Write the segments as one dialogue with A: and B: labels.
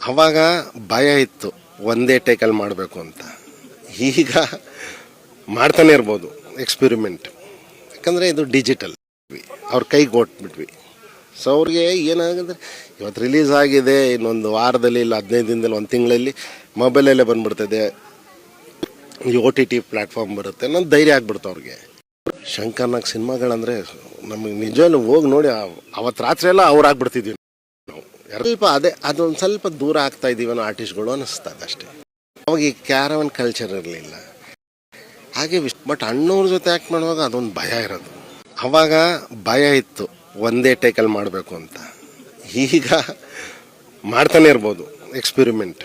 A: ಆವಾಗ ಭಯ ಇತ್ತು ಒಂದೇ ಟೇಕಲ್ಲಿ ಮಾಡಬೇಕು ಅಂತ. ಈಗ ಮಾಡ್ತಾನೆ ಇರ್ಬೋದು ಎಕ್ಸ್ಪೆರಿಮೆಂಟ್, ಯಾಕಂದರೆ ಇದು ಡಿಜಿಟಲ್, ಅವ್ರ ಕೈಗೆ ಕೊಟ್ಬಿಟ್ವಿ. ಸೊ ಅವ್ರಿಗೆ ಏನಾಗಿದೆ, ಇವತ್ತು ರಿಲೀಸ್ ಆಗಿದೆ, ಇನ್ನೊಂದು ವಾರದಲ್ಲಿ ಇಲ್ಲ 15 ದಿನದಲ್ಲಿ, ಒಂದು ತಿಂಗಳಲ್ಲಿ ಮೊಬೈಲಲ್ಲೇ ಬಂದುಬಿಡ್ತದೆ, ಈ OTT ಪ್ಲ್ಯಾಟ್ಫಾರ್ಮ್ ಬರುತ್ತೆ ಅನ್ನೋದು ಧೈರ್ಯ ಆಗ್ಬಿಡ್ತು ಅವ್ರಿಗೆ. ಶಂಕರ್ನಾಗ್ ಸಿನಿಮಾಗಳಂದರೆ ನಮಗೆ ನಿಜವೂ ಹೋಗಿ ನೋಡಿ ಅವತ್ತು ರಾತ್ರಿ ಎಲ್ಲ ಆಗ್ಬಿಡ್ತಿದ್ವಿ ನಾವು. ಸ್ವಲ್ಪ ಅದೊಂದು ಸ್ವಲ್ಪ ದೂರ ಆಗ್ತಾ ಇದ್ದೀವನೋ ಆರ್ಟಿಸ್ಟ್ಗಳು ಅನ್ನಿಸ್ತದೆ ಅಷ್ಟೇ. ಅವಾಗ ಈ ಕ್ಯಾರವನ್ ಕಲ್ಚರ್ ಇರಲಿಲ್ಲ ಹಾಗೆ. ಬಟ್ ಅಣ್ಣವ್ರ ಜೊತೆ ಆ್ಯಕ್ಟ್ ಮಾಡುವಾಗ ಅದೊಂದು ಭಯ ಇರೋದು. ಆವಾಗ ಭಯ ಇತ್ತು ಒಂದೇ ಟೇಕಲ್ಲಿ ಮಾಡಬೇಕು ಅಂತ. ಈಗ ಮಾಡ್ತಾನೆ ಇರ್ಬೋದು ಎಕ್ಸ್ಪೆರಿಮೆಂಟ್,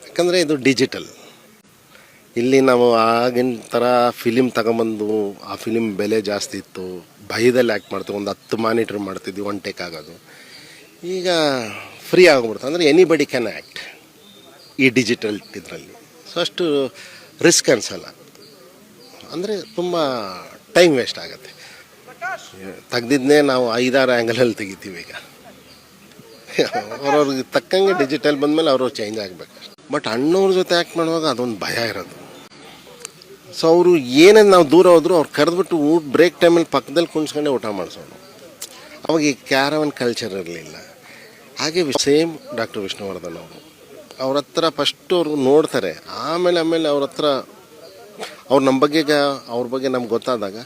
A: ಯಾಕಂದರೆ ಇದು ಡಿಜಿಟಲ್. ಇಲ್ಲಿ ನಾವು ಆಗಿನ ಥರ ಫಿಲಿಮ್ ತಗೊಂಬಂದು ಆ ಫಿಲಿಮ್ ಬೆಲೆ ಜಾಸ್ತಿ ಇತ್ತು, ಭಯದಲ್ಲಿ ಆ್ಯಕ್ಟ್ ಮಾಡ್ತೀವಿ, ಒಂದು 10 ಮಾನಿಟ್ರ್ ಮಾಡ್ತಿದ್ವಿ, ಒನ್ ಟೇಕ್ ಆಗೋದು. ಈಗ ಫ್ರೀ ಆಗಿಬಿಡ್ತು, ಅಂದರೆ ಎನಿಬಡಿ ಕ್ಯಾನ್ ಆ್ಯಕ್ಟ್ ಈ ಡಿಜಿಟಲ್ ಇದರಲ್ಲಿ. ಸೊ ಅಷ್ಟು ರಿಸ್ಕ್ ಅನಿಸಲ್ಲ, ಅಂದರೆ ತುಂಬ ಟೈಮ್ ವೇಸ್ಟ್ ಆಗುತ್ತೆ. ತೆಗ್ದಿದ್ದನ್ನೇ ನಾವು 5-6 ಆ್ಯಂಗಲಲ್ಲಿ ತೆಗಿತೀವಿ. ಈಗ ಅವ್ರವ್ರಿಗೆ ತಕ್ಕಂಗೆ ಡಿಜಿಟಲ್ ಬಂದಮೇಲೆ ಅವರು ಚೇಂಜ್ ಆಗಬೇಕು. ಬಟ್ ಅಣ್ಣವ್ರ ಜೊತೆ ಆ್ಯಕ್ಟ್ ಮಾಡುವಾಗ ಅದೊಂದು ಭಯ ಇರೋದು. ಸೊ ಅವರು ಏನೇನು ನಾವು ದೂರ ಹೋದ್ರು ಅವ್ರು ಕರೆದ್ಬಿಟ್ಟು ಬ್ರೇಕ್ ಟೈಮಲ್ಲಿ ಪಕ್ಕದಲ್ಲಿ ಕುಣಿಸ್ಕೊಂಡೆ ಊಟ ಮಾಡಿಸೋರು. ಅವಾಗ ಈ ಕ್ಯಾರವನ್ ಕಲ್ಚರ್ ಇರಲಿಲ್ಲ ಹಾಗೆ. ಸೇಮ್ ಡಾಕ್ಟರ್ ವಿಷ್ಣುವರ್ಧನ್ ಅವ್ರ ಹತ್ರ ಫಸ್ಟು ಅವರು ನೋಡ್ತಾರೆ, ಆಮೇಲೆ ಅವ್ರ ಹತ್ರ ಅವ್ರು ಅವ್ರ ಬಗ್ಗೆ ನಮ್ಗೆ ಗೊತ್ತಾದಾಗ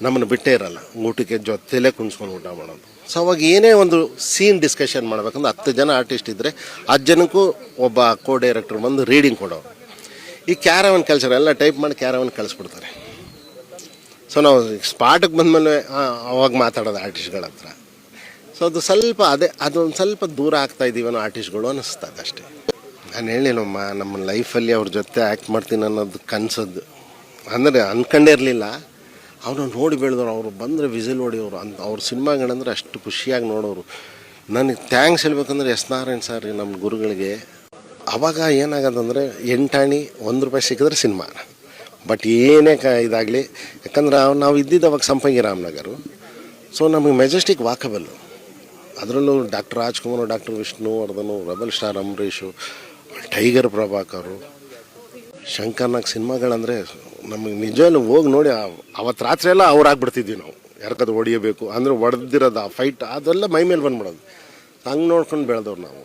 A: ನಮ್ಮನ್ನು ಬಿಟ್ಟೇ ಇರಲ್ಲ, ಊಟಕ್ಕೆ ಜೊತೆಲೇ ಕುಣಿಸ್ಕೊಂಡು ಊಟ ಮಾಡೋದು. ಸೊ ಅವಾಗ ಏನೇ ಒಂದು ಸೀನ್ ಡಿಸ್ಕಷನ್ ಮಾಡ್ಬೇಕಂದ್ರೆ 10 ಜನ ಆರ್ಟಿಸ್ಟ್ ಇದ್ದರೆ 10 ಜನಕ್ಕೂ ಒಬ್ಬ ಕೋ ಡೈರೆಕ್ಟರ್ ಬಂದು ರೀಡಿಂಗ್ ಕೊಡೋರು. ಈ ಕ್ಯಾರವನ್ ಕಲ್ಚರ್ ಎಲ್ಲ ಟೈಪ್ ಮಾಡಿ ಕ್ಯಾರವನ್ ಕಳಿಸ್ಬಿಡ್ತಾರೆ. ಸೊ ನಾವು ಸ್ಪಾಟಿಗೆ ಬಂದಮೇಲೆ ಅವಾಗ ಮಾತಾಡೋದು ಆರ್ಟಿಸ್ಟ್ಗಳ ಹತ್ರ. ಸೊ ಅದು ಸ್ವಲ್ಪ ಅದೊಂದು ಸ್ವಲ್ಪ ದೂರ ಆಗ್ತಾ ಇದ್ದೀವನೋ ಆರ್ಟಿಸ್ಟ್ಗಳು ಅನ್ನಿಸ್ತದೆ ಅಷ್ಟೇ. ನಾನು ಹೇಳಿನಮ್ಮ, ನಮ್ಮ ಲೈಫಲ್ಲಿ ಅವ್ರ ಜೊತೆ ಆ್ಯಕ್ಟ್ ಮಾಡ್ತೀನಿ ಅನ್ನೋದು ಕನ್ಸದ್ದು, ಅಂದರೆ ಅನ್ಕೊಂಡೇ ಇರಲಿಲ್ಲ. ಅವ್ರನ್ನ ನೋಡಿ ಬೆಳೆದವ್ರು, ಅವರು ಬಂದರೆ ವಿಸಿಲ್ ಹೊಡಿಯೋರು, ಅವ್ರ ಸಿನಿಮಾಗಳಂದ್ರೆ ಅಷ್ಟು ಖುಷಿಯಾಗಿ ನೋಡೋರು. ನನಗೆ ಥ್ಯಾಂಕ್ಸ್ ಹೇಳ್ಬೇಕಂದ್ರೆ ಎಸ್ ನಾರಾಯಣ್ ಸರ್, ನಮ್ಮ ಗುರುಗಳಿಗೆ. ಆವಾಗ ಏನಾಗೋದಂದರೆ 8 ಆಣಿ 1 ರೂಪಾಯಿ ಸಿಕ್ಕಿದ್ರೆ ಸಿನಿಮಾ. ಬಟ್ ಏನೇ ಇದಾಗಲಿ, ಯಾಕಂದ್ರೆ ನಾವು ಇದ್ದಿದ್ದು ಅವಾಗ ಸಂಪಂಗಿ ರಾಮನಗರು. ಸೊ ನಮಗೆ ಮೆಜೆಸ್ಟಿಕ್ ವಾಕಬಲ್ಲು, ಅದರಲ್ಲೂ doctor Rajkumar, doctor Vishnuvardhan, rebel star Ambareesh, tiger Prabhakar, Shankar Nag ಸಿನಿಮಾಗಳಂದರೆ ನಮಗೆ ನಿಜವೂ ಹೋಗಿ ನೋಡಿ ಅವತ್ತು ರಾತ್ರಿ ಎಲ್ಲ ಆಗ್ಬಿಡ್ತಿದ್ವಿ ನಾವು. ಯಾರಕ್ಕದು ಹೊಡಿಯಬೇಕು ಅಂದರೆ ಹೊಡೆದಿರೋದು ಆ ಫೈಟ್ ಅದೆಲ್ಲ ಮೈ ಮೇಲೆ ಬಂದ್ಬಿಡೋದು. ಹಂಗೆ ನೋಡ್ಕೊಂಡು ಬೆಳೆದವ್ರು ನಾವು.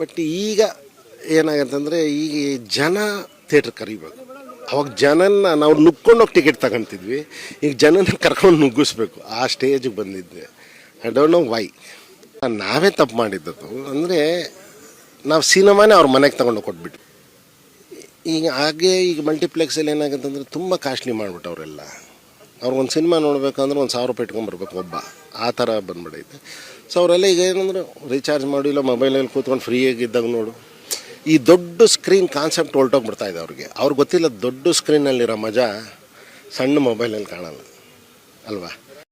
A: ಬಟ್ ಈಗ ಏನಾಗುತ್ತೆ ಅಂದರೆ, ಈಗ ಜನ ಥಿಯೇಟ್ರ್ ಕರಿಬೇಕು. ಅವಾಗ ಜನನ ನಾವು ನುಗ್ಕೊಂಡೋಗಿ ಟಿಕೆಟ್ ತಗೊತಿದ್ವಿ, ಈಗ ಜನನ ಕರ್ಕೊಂಡು ನುಗ್ಗಿಸ್ಬೇಕು, ಆ ಸ್ಟೇಜಿಗೆ ಬಂದಿದ್ದೆ. I don't know why. ನಾವೇ ತಪ್ಪು ಮಾಡಿದ್ದದು. ಅಂದರೆ ನಾವು ಸಿನಿಮಾನೇ ಅವ್ರ ಮನೆಗೆ ತಗೊಂಡು ಕೊಟ್ಬಿಟ್ಟು. ಈಗ ಮಲ್ಟಿಪ್ಲೆಕ್ಸಲ್ಲಿ ಏನಾಗುತ್ತೆ ಅಂದರೆ ತುಂಬ ಕಾಸ್ಟ್ಲಿ ಮಾಡಿಬಿಟ್ಟು ಅವರೆಲ್ಲ. ಅವ್ರಿಗೊಂದು ಸಿನಿಮಾ ನೋಡಬೇಕಂದ್ರೆ 1,000 ರೂಪಾಯಿ ಇಟ್ಕೊಂಬರ್ಬೇಕು ಒಬ್ಬ, ಆ ಥರ ಬಂದ್ಬಿಡೈತೆ. ಸೊ ಅವರೆಲ್ಲ ಈಗ ಏನಂದ್ರೆ ರೀಚಾರ್ಜ್ ಮಾಡಿ ಇಲ್ಲ ಮೊಬೈಲಲ್ಲಿ ಕೂತ್ಕೊಂಡು ಫ್ರೀಯಾಗಿ ಇದ್ದಾಗ ನೋಡು. ಈ ದೊಡ್ಡ ಸ್ಕ್ರೀನ್ ಕಾನ್ಸೆಪ್ಟ್ ಹೊರಟೋಗ್ಬಿಡ್ತಾಯಿದೆ ಅವ್ರಿಗೆ. ಅವ್ರಿಗೆ ಗೊತ್ತಿಲ್ಲ ದೊಡ್ಡ ಸ್ಕ್ರೀನಲ್ಲಿರೋ ಮಜಾ ಸಣ್ಣ ಮೊಬೈಲಲ್ಲಿ ಕಾಣಲ್ಲ ಅಲ್ವಾ.